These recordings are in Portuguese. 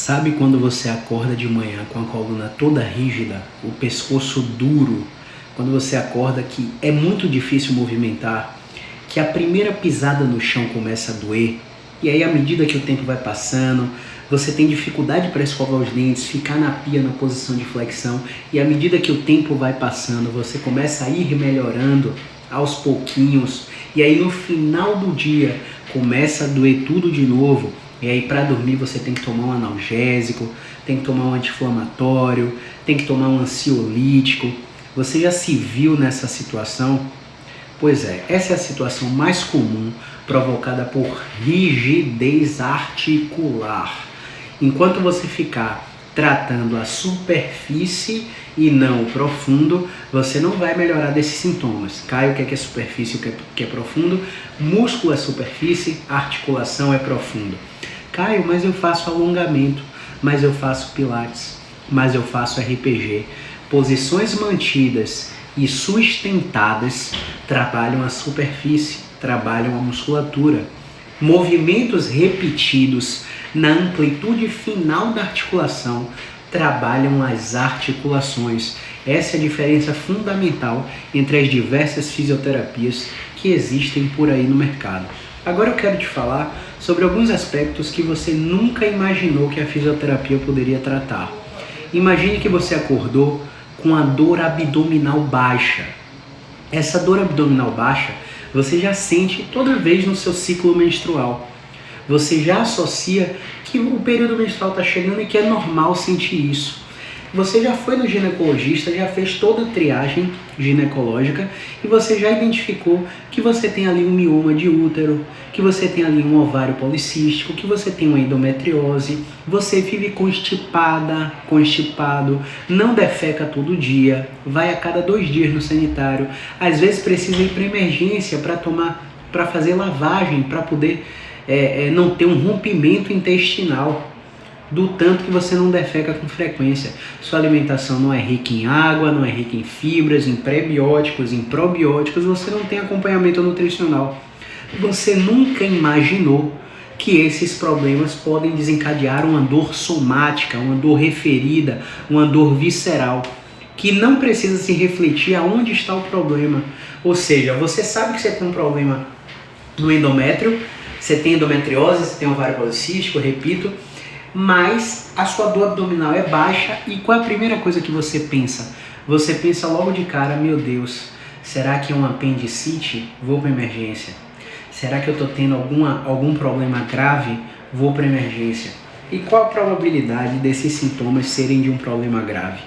Sabe quando você acorda de manhã com a coluna toda rígida, o pescoço duro, quando você acorda que é muito difícil movimentar, que a primeira pisada no chão começa a doer, e aí à medida que o tempo vai passando, você tem dificuldade para escovar os dentes, ficar na pia na posição de flexão, e à medida que o tempo vai passando, você começa a ir melhorando aos pouquinhos, e aí no final do dia começa a doer tudo de novo. E aí para dormir você tem que tomar um analgésico, tem que tomar um anti-inflamatório, tem que tomar um ansiolítico. Você já se viu nessa situação? Pois é, essa é a situação mais comum provocada por rigidez articular. Enquanto você ficar tratando a superfície e não o profundo, você não vai melhorar desses sintomas. Caio, o que é superfície, o que é profundo? Músculo é superfície, articulação é profundo. Caio, mas eu faço alongamento, mas eu faço pilates, mas eu faço RPG. Posições mantidas e sustentadas trabalham a superfície, trabalham a musculatura. Movimentos repetidos na amplitude final da articulação trabalham as articulações. Essa é a diferença fundamental entre as diversas fisioterapias que existem por aí no mercado. Agora eu quero te falar sobre alguns aspectos que você nunca imaginou que a fisioterapia poderia tratar. Imagine que você acordou com a dor abdominal baixa. Essa dor abdominal baixa você já sente toda vez no seu ciclo menstrual. Você já associa que o período menstrual está chegando e que é normal sentir isso. Você já foi no ginecologista, já fez toda a triagem ginecológica e você já identificou que você tem ali um mioma de útero, que você tem ali um ovário policístico, que você tem uma endometriose, você vive constipado, não defeca todo dia, vai a cada 2 dias no sanitário, às vezes precisa ir para emergência para fazer lavagem, para poder não ter um rompimento intestinal. Do tanto que você não defeca com frequência. Sua alimentação não é rica em água, não é rica em fibras, em prebióticos, em probióticos, você não tem acompanhamento nutricional. Você nunca imaginou que esses problemas podem desencadear uma dor somática, uma dor referida, uma dor visceral, que não precisa se refletir aonde está o problema. Ou seja, você sabe que você tem um problema no endométrio, você tem endometriose, você tem ovário policístico, repito, mas a sua dor abdominal é baixa e qual é a primeira coisa que você pensa? Você pensa logo de cara, meu Deus, será que é um apendicite? Vou para emergência. Será que eu estou tendo algum problema grave? Vou para emergência. E qual a probabilidade desses sintomas serem de um problema grave?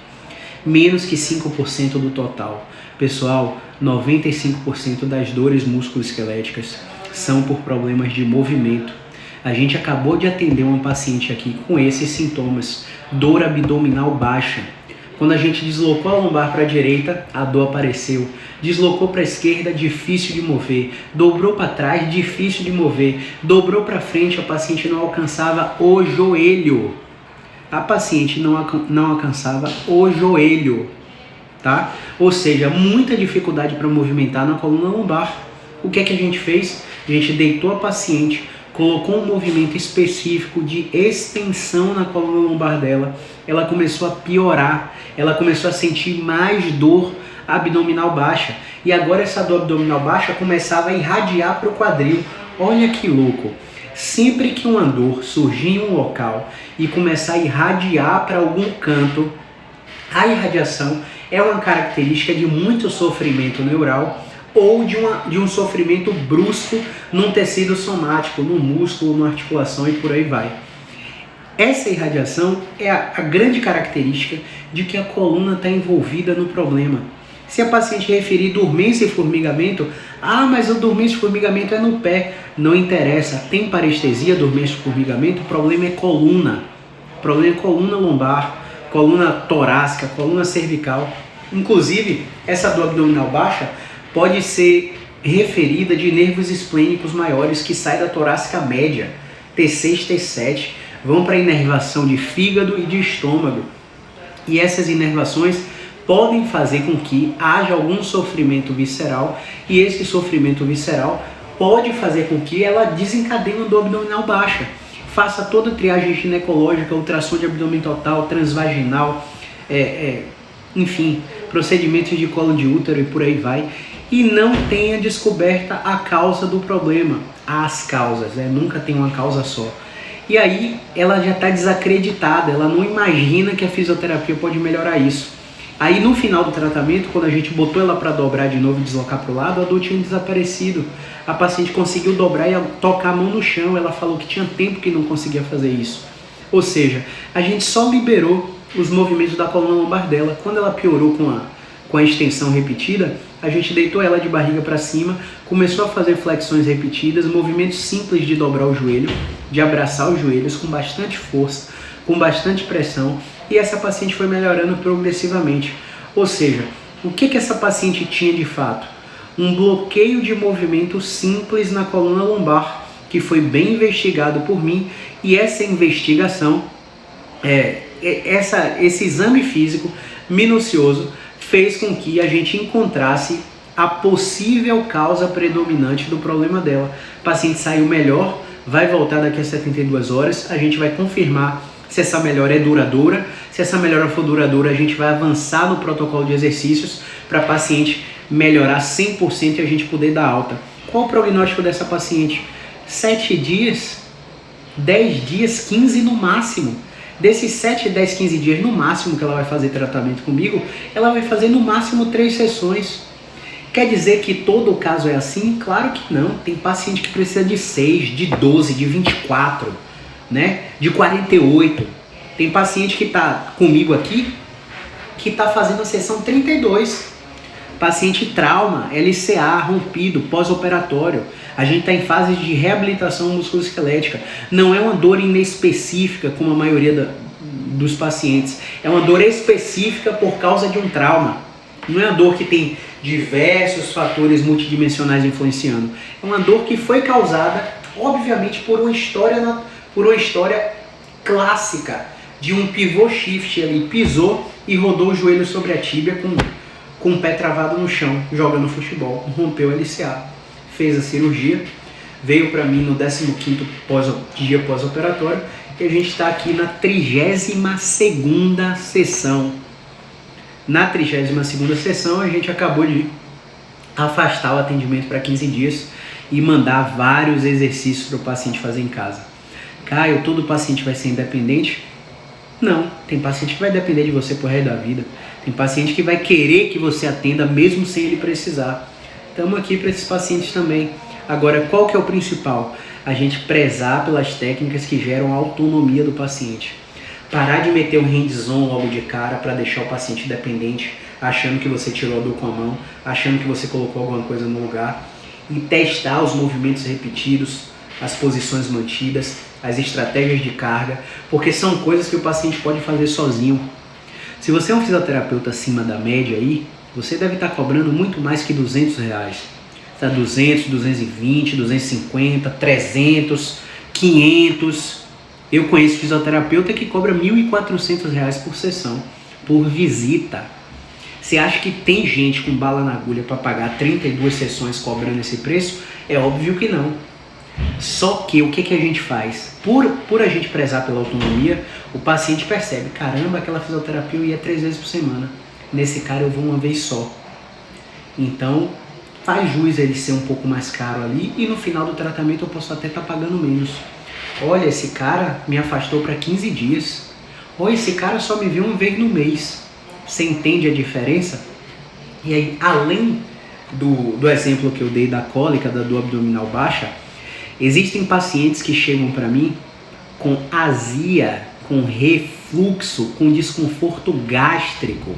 Menos que 5% do total. Pessoal, 95% das dores musculoesqueléticas são por problemas de movimento. A gente acabou de atender uma paciente aqui com esses sintomas, dor abdominal baixa. Quando a gente deslocou a lombar para a direita, a dor apareceu. Deslocou para a esquerda, difícil de mover. Dobrou para trás, difícil de mover. Dobrou para frente, a paciente não alcançava o joelho. A paciente não alcançava o joelho, tá? Ou seja, muita dificuldade para movimentar na coluna lombar. O que é que a gente fez? A gente deitou a paciente, colocou um movimento específico de extensão na coluna lombar dela, ela começou a piorar, ela começou a sentir mais dor abdominal baixa, e agora essa dor abdominal baixa começava a irradiar para o quadril. Olha que louco! Sempre que uma dor surgir em um local e começar a irradiar para algum canto, a irradiação é uma característica de muito sofrimento neural, ou de um sofrimento brusco num tecido somático, no músculo, na articulação e por aí vai. Essa irradiação é a grande característica de que a coluna está envolvida no problema. Se a paciente referir dormência e formigamento, mas o dormência e formigamento é no pé. Não interessa, tem parestesia, dormência e formigamento, o problema é coluna. O problema é coluna lombar, coluna torácica, coluna cervical. Inclusive, essa dor abdominal baixa pode ser referida de nervos esplênicos maiores que saem da torácica média, T6, T7, vão para a inervação de fígado e de estômago. E essas inervações podem fazer com que haja algum sofrimento visceral, e esse sofrimento visceral pode fazer com que ela desencadeie uma dor abdominal baixa. faça toda a triagem ginecológica, ultrassom de abdômen total, transvaginal, enfim, procedimentos de colo de útero e por aí vai, e não tenha descoberta a causa do problema, as causas, nunca tem uma causa só. E aí ela já está desacreditada, ela não imagina que a fisioterapia pode melhorar isso. Aí no final do tratamento, quando a gente botou ela para dobrar de novo e deslocar para o lado, a dor tinha desaparecido. A paciente conseguiu dobrar e tocar a mão no chão, ela falou que tinha tempo que não conseguia fazer isso. Ou seja, a gente só liberou os movimentos da coluna lombar dela. Quando ela piorou com a extensão repetida, a gente deitou ela de barriga para cima, começou a fazer flexões repetidas, movimentos simples de dobrar o joelho, de abraçar os joelhos com bastante força, com bastante pressão, e essa paciente foi melhorando progressivamente. Ou seja, o que essa paciente tinha de fato? Um bloqueio de movimento simples na coluna lombar, que foi bem investigado por mim, e essa investigação, esse exame físico minucioso, fez com que a gente encontrasse a possível causa predominante do problema dela. O paciente saiu melhor, vai voltar daqui a 72 horas, a gente vai confirmar se essa melhora é duradoura. Se essa melhora for duradoura, a gente vai avançar no protocolo de exercícios para a paciente melhorar 100% e a gente poder dar alta. Qual o prognóstico dessa paciente? 7 dias, 10 dias, 15 no máximo. Desses 7, 10, 15 dias no máximo que ela vai fazer tratamento comigo, ela vai fazer no máximo 3 sessões. Quer dizer que todo o caso é assim? Claro que não. Tem paciente que precisa de 6, de 12, de 24, né? De 48. Tem paciente que está comigo aqui que está fazendo a sessão 32. Paciente trauma, LCA, rompido, pós-operatório. A gente está em fase de reabilitação musculoesquelética. Não é uma dor inespecífica, como a maioria dos pacientes. É uma dor específica por causa de um trauma. Não é uma dor que tem diversos fatores multidimensionais influenciando. É uma dor que foi causada, obviamente, por uma história clássica de um pivô shift ali. Pisou e rodou o joelho sobre a tíbia com o pé travado no chão, jogando futebol. Rompeu o LCA. Fez a cirurgia, veio para mim no 15º dia pós-operatório e a gente está aqui na 32ª sessão. Na 32ª sessão a gente acabou de afastar o atendimento para 15 dias e mandar vários exercícios para o paciente fazer em casa. Caio, todo paciente vai ser independente? Não, tem paciente que vai depender de você pro resto da vida. Tem paciente que vai querer que você atenda mesmo sem ele precisar. Estamos aqui para esses pacientes também. Agora, qual que é o principal? A gente prezar pelas técnicas que geram a autonomia do paciente. Parar de meter um hands-on logo de cara para deixar o paciente dependente, achando que você tirou a dor com a mão, achando que você colocou alguma coisa no lugar. E testar os movimentos repetidos, as posições mantidas, as estratégias de carga, porque são coisas que o paciente pode fazer sozinho. Se você é um fisioterapeuta acima da média aí, você deve estar cobrando muito mais que R$200. Tá 200, 220, 250, 300, 500. Eu conheço fisioterapeuta que cobra R$1.400 por sessão, por visita. Você acha que tem gente com bala na agulha para pagar 32 sessões cobrando esse preço? É óbvio que não. Só que o que a gente faz? Por a gente prezar pela autonomia, o paciente percebe, caramba, aquela fisioterapia eu ia 3 vezes por semana. Nesse cara eu vou uma vez só. Então faz jus ele ser um pouco mais caro ali e no final do tratamento eu posso até estar pagando menos. Olha, esse cara me afastou para 15 dias. Olha, esse cara só me viu uma vez no mês. Você entende a diferença? E aí, além do exemplo que eu dei da cólica, da dor abdominal baixa, existem pacientes que chegam para mim com azia, com refluxo, com desconforto gástrico.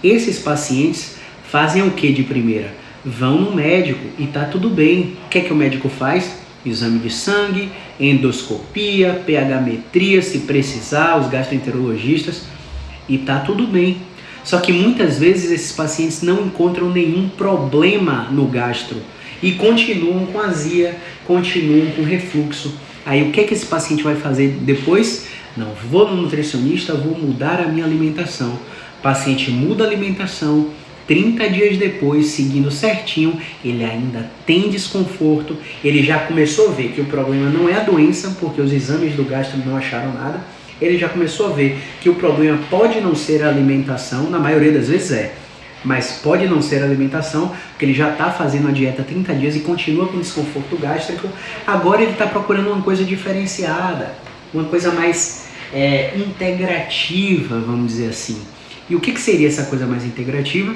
Esses pacientes fazem o que de primeira? Vão no médico e tá tudo bem. O que é que o médico faz? Exame de sangue, endoscopia, pH-metria, se precisar, os gastroenterologistas, e tá tudo bem. Só que muitas vezes esses pacientes não encontram nenhum problema no gastro e continuam com azia, continuam com refluxo. Aí o que esse paciente vai fazer depois? Não, vou no nutricionista, vou mudar a minha alimentação. O paciente muda a alimentação, 30 dias depois, seguindo certinho, ele ainda tem desconforto, ele já começou a ver que o problema não é a doença, porque os exames do gastro não acharam nada, ele já começou a ver que o problema pode não ser a alimentação, na maioria das vezes é, mas pode não ser a alimentação, porque ele já está fazendo a dieta 30 dias e continua com desconforto gástrico. Agora ele está procurando uma coisa diferenciada, uma coisa mais integrativa, vamos dizer assim. E o que seria essa coisa mais integrativa?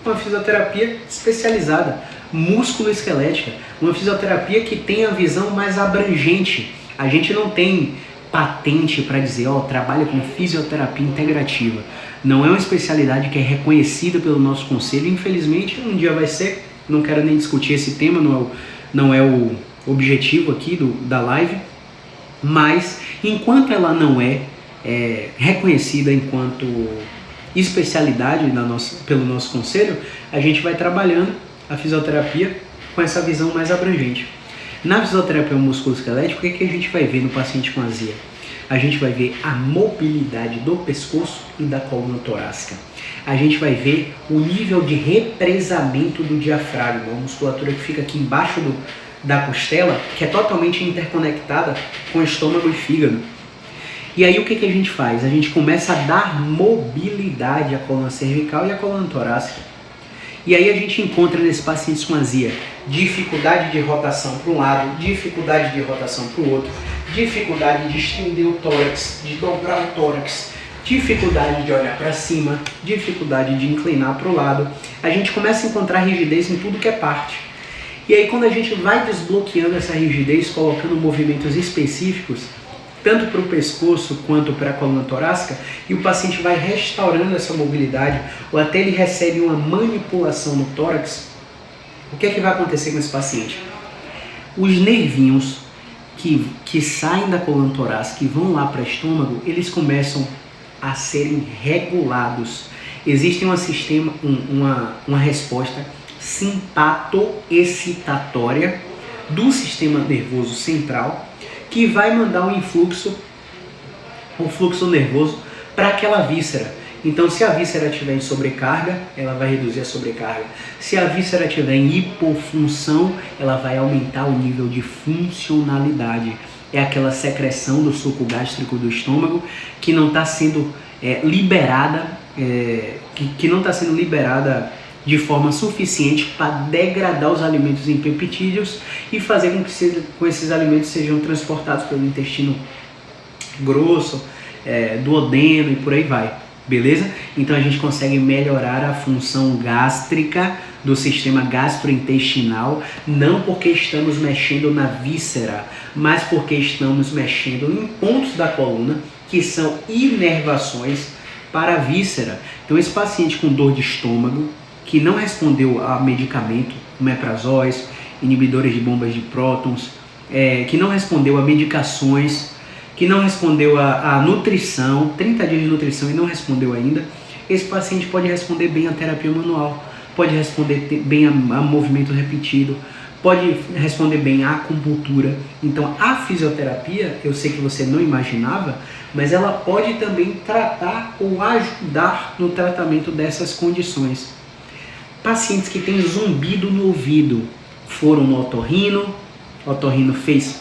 Uma fisioterapia especializada, músculo-esquelética, uma fisioterapia que tem a visão mais abrangente. A gente não tem patente para dizer, trabalha com fisioterapia integrativa. Não é uma especialidade que é reconhecida pelo nosso conselho, infelizmente um dia vai ser, não quero nem discutir esse tema, não é o objetivo aqui da live, mas enquanto ela não é reconhecida enquanto especialidade pelo nosso conselho, a gente vai trabalhando a fisioterapia com essa visão mais abrangente. Na fisioterapia musculoesquelética, o que a gente vai ver no paciente com azia? A gente vai ver a mobilidade do pescoço e da coluna torácica. A gente vai ver o nível de represamento do diafragma, a musculatura que fica aqui embaixo da costela, que é totalmente interconectada com o estômago e fígado. E aí o que a gente faz? A gente começa a dar mobilidade à coluna cervical e à coluna torácica. E aí a gente encontra nesses pacientes com azia dificuldade de rotação para um lado, dificuldade de rotação para o outro, dificuldade de estender o tórax, de dobrar o tórax, dificuldade de olhar para cima, dificuldade de inclinar para o lado. A gente começa a encontrar rigidez em tudo que é parte. E aí quando a gente vai desbloqueando essa rigidez, colocando movimentos específicos, tanto para o pescoço quanto para a coluna torácica, e o paciente vai restaurando essa mobilidade, ou até ele recebe uma manipulação no tórax, o que vai acontecer com esse paciente? Os nervinhos que saem da coluna torácica e vão lá para o estômago, eles começam a serem regulados. Existe uma resposta simpatoexcitatória do sistema nervoso central, que vai mandar um fluxo nervoso para aquela víscera. Então, se a víscera estiver em sobrecarga, ela vai reduzir a sobrecarga. Se a víscera estiver em hipofunção, ela vai aumentar o nível de funcionalidade. É aquela secreção do suco gástrico do estômago que não está sendo liberada, que não está sendo liberada de forma suficiente para degradar os alimentos em peptídeos e fazer com que esses alimentos sejam transportados pelo intestino grosso, duodeno e por aí vai, beleza? Então a gente consegue melhorar a função gástrica do sistema gastrointestinal, não porque estamos mexendo na víscera, mas porque estamos mexendo em pontos da coluna que são inervações para a víscera. Então esse paciente com dor de estômago, que não respondeu a medicamento, omeprazóis, inibidores de bombas de prótons, que não respondeu a medicações, que não respondeu a nutrição, 30 dias de nutrição e não respondeu ainda, esse paciente pode responder bem à terapia manual, pode responder bem a movimento repetido, pode responder bem à acupuntura. Então a fisioterapia, eu sei que você não imaginava, mas ela pode também tratar ou ajudar no tratamento dessas condições. Pacientes que têm zumbido no ouvido foram no otorrino, o otorrino fez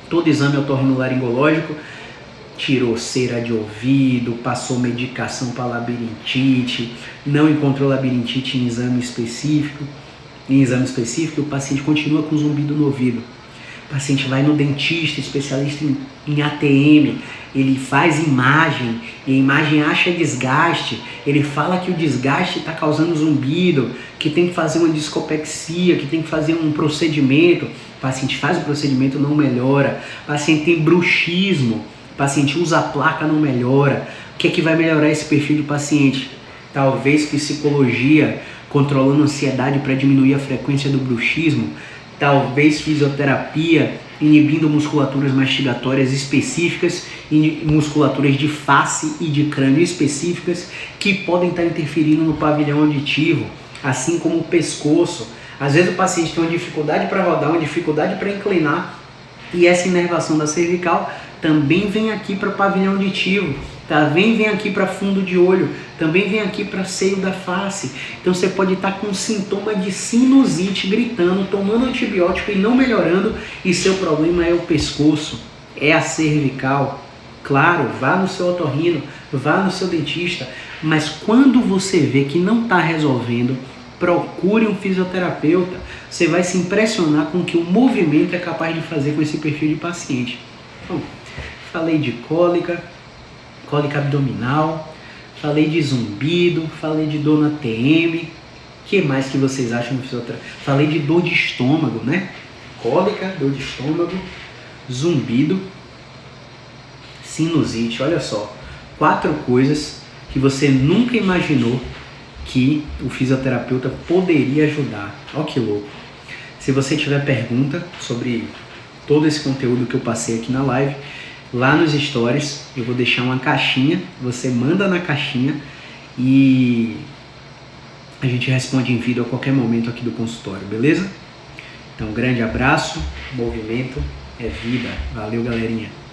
todo o exame otorrinolaringológico, tirou cera de ouvido, passou medicação para labirintite, não encontrou labirintite em exame específico, o paciente continua com zumbido no ouvido. O paciente vai no dentista, especialista em ATM, ele faz imagem, e a imagem acha desgaste, ele fala que o desgaste está causando zumbido, que tem que fazer uma discopexia, que tem que fazer um procedimento. O paciente faz o procedimento, não melhora. O paciente tem bruxismo, o paciente usa a placa, não melhora. O que vai melhorar esse perfil do paciente? Talvez psicologia, controlando a ansiedade para diminuir a frequência do bruxismo. Talvez fisioterapia, inibindo musculaturas mastigatórias específicas e musculaturas de face e de crânio específicas que podem estar interferindo no pavilhão auditivo, assim como o pescoço. Às vezes o paciente tem uma dificuldade para rodar, uma dificuldade para inclinar, e essa inervação da cervical também vem aqui para pavilhão auditivo, também vem aqui para fundo de olho, também vem aqui para seio da face. Então você pode estar com sintoma de sinusite gritando, tomando antibiótico e não melhorando, e seu problema é o pescoço, é a cervical. Claro, vá no seu otorrino, vá no seu dentista, mas quando você vê que não está resolvendo, procure um fisioterapeuta. Você vai se impressionar com o que o movimento é capaz de fazer com esse perfil de paciente. Então, falei de cólica abdominal, falei de zumbido, falei de dor na TM. O que mais que vocês acham do fisioterapeuta? Falei de dor de estômago, né? Cólica, dor de estômago, zumbido, sinusite. Olha só, 4 coisas que você nunca imaginou que o fisioterapeuta poderia ajudar. Olha que louco. Se você tiver pergunta sobre todo esse conteúdo que eu passei aqui na live, lá nos stories eu vou deixar uma caixinha, você manda na caixinha e a gente responde em vídeo a qualquer momento aqui do consultório, beleza? Então, um grande abraço, movimento é vida. Valeu, galerinha!